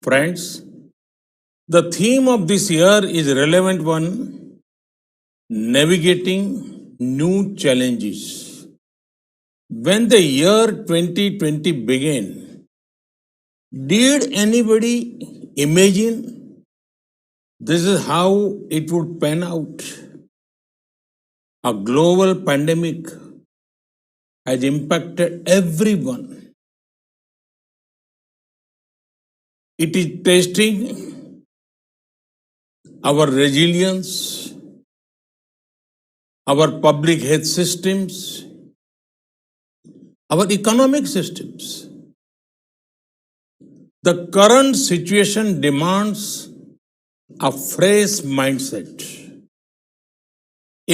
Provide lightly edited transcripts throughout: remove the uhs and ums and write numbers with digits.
Friends, the theme of this year is a relevant one: navigating new challenges. When the year 2020 began, did anybody imagine this is how it would pan out? A global pandemic has impacted everyone. It is testing our resilience, our public health systems, our economic systems. The current situation demands a fresh mindset,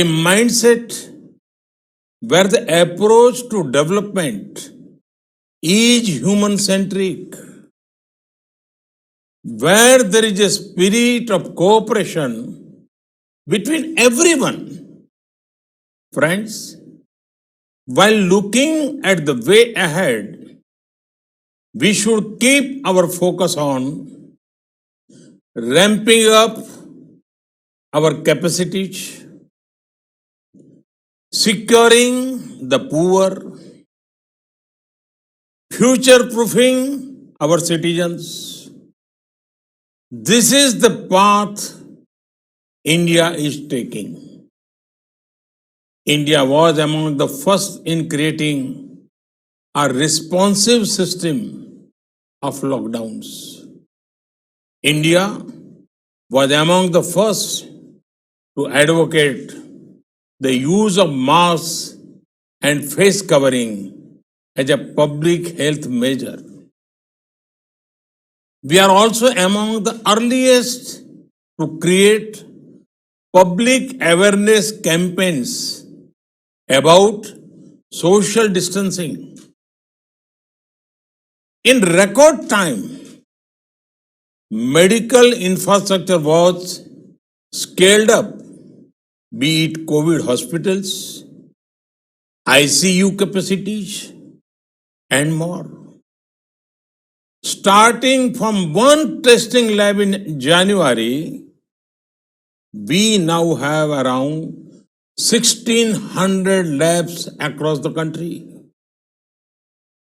a mindset where the approach to development is human centric, where there is a spirit of cooperation between everyone. Friends, while looking at the way ahead, we should keep our focus on ramping up our capacities, securing the poor, future-proofing our citizens. This is the path India is taking. India was among the first in creating a responsive system of lockdowns. India was among the first to advocate the use of masks and face covering as a public health measure. We are also among the earliest to create public awareness campaigns about social distancing. In record time, medical infrastructure was scaled up, be it COVID hospitals, ICU capacities, and more. Starting from one testing lab in January, we now have around 1,600 labs across the country.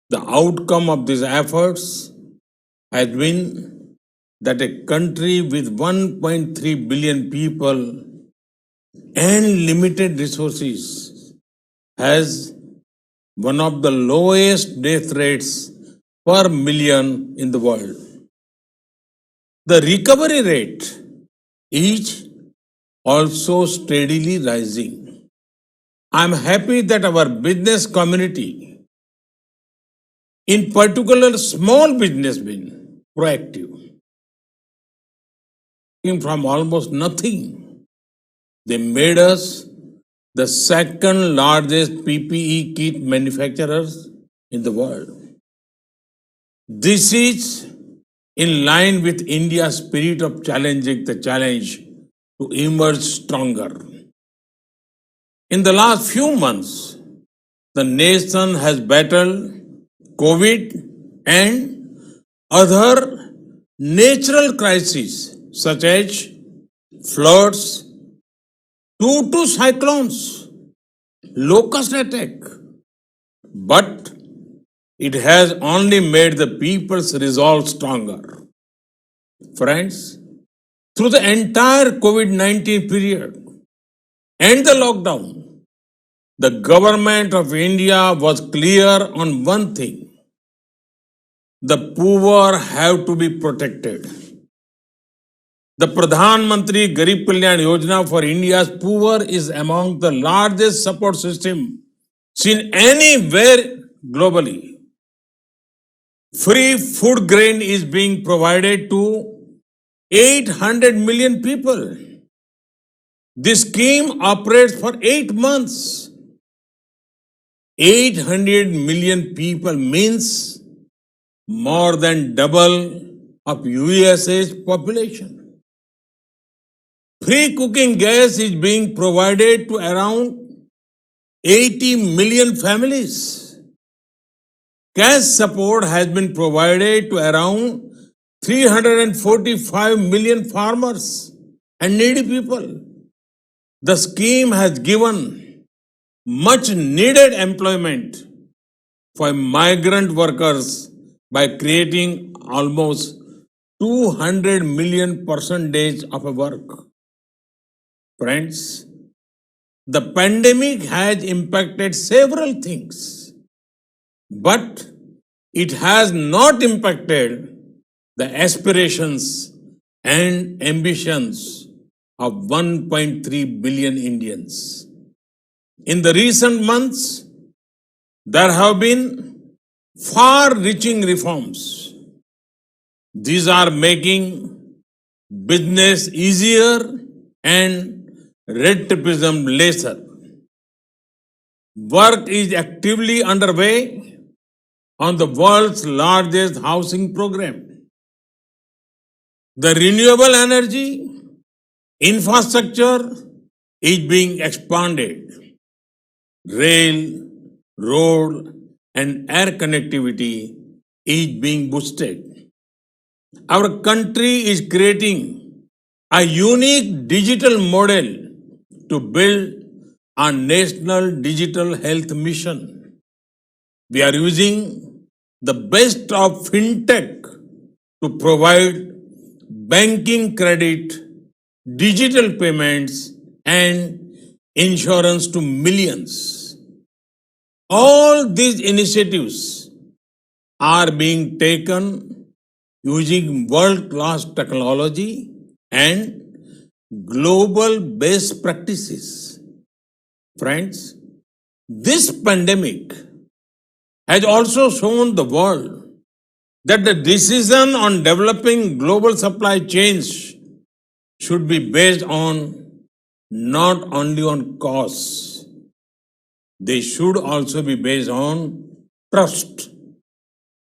The outcome of these efforts has been that a country with 1.3 billion people and limited resources has one of the lowest death rates per million in the world. The recovery rate is also steadily rising. I'm happy that our business community, in particular small businessmen, proactive. From almost nothing, they made us the second largest PPE kit manufacturers in the world. This is in line with India's spirit of challenging the challenge to emerge stronger. In the last few months, the nation has battled COVID and other natural crises such as floods, two cyclones, locust attack. But it has only made the people's resolve stronger. Friends, through the entire COVID-19 period and the lockdown, the government of India was clear on one thing: the poor have to be protected. The Pradhan Mantri Garib Kalyan Yojana for India's poor is among the largest support system seen anywhere globally. Free food grain is being provided to 800 million people. This scheme operates for 8 months. 800 million people means more than double of USA's population. Free cooking gas is being provided to around 80 million families. Cash support has been provided to around 345 million farmers and needy people. The scheme has given much needed employment for migrant workers by creating almost 200 million percentage of a work. Friends, the pandemic has impacted several things, but it has not impacted the aspirations and ambitions of 1.3 billion Indians. In the recent months, there have been far reaching reforms. These are making business easier and red tapeism lesser. Work is actively underway on the world's largest housing program. The renewable energy infrastructure is being expanded. Rail, road, and air connectivity is being boosted. Our country is creating a unique digital model to build a national digital health mission. We are using the best of fintech to provide banking credit, digital payments, and insurance to millions. All these initiatives are being taken using world-class technology and global best practices. Friends, this pandemic has also shown the world that the decision on developing global supply chains should be based on not only on costs, they should also be based on trust,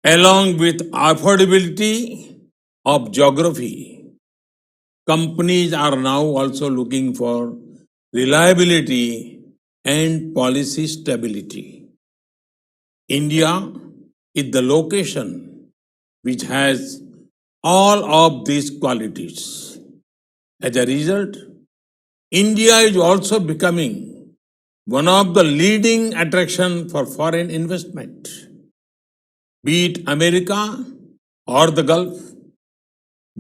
along with affordability of geography. Companies are now also looking for reliability and policy stability. India is the location which has all of these qualities. As a result, India is also becoming one of the leading attractions for foreign investment. Be it America or the Gulf,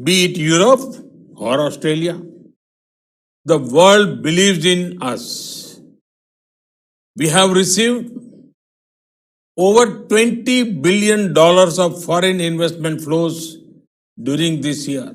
be it Europe or Australia, the world believes in us. We have received over $20 billion of foreign investment flows during this year.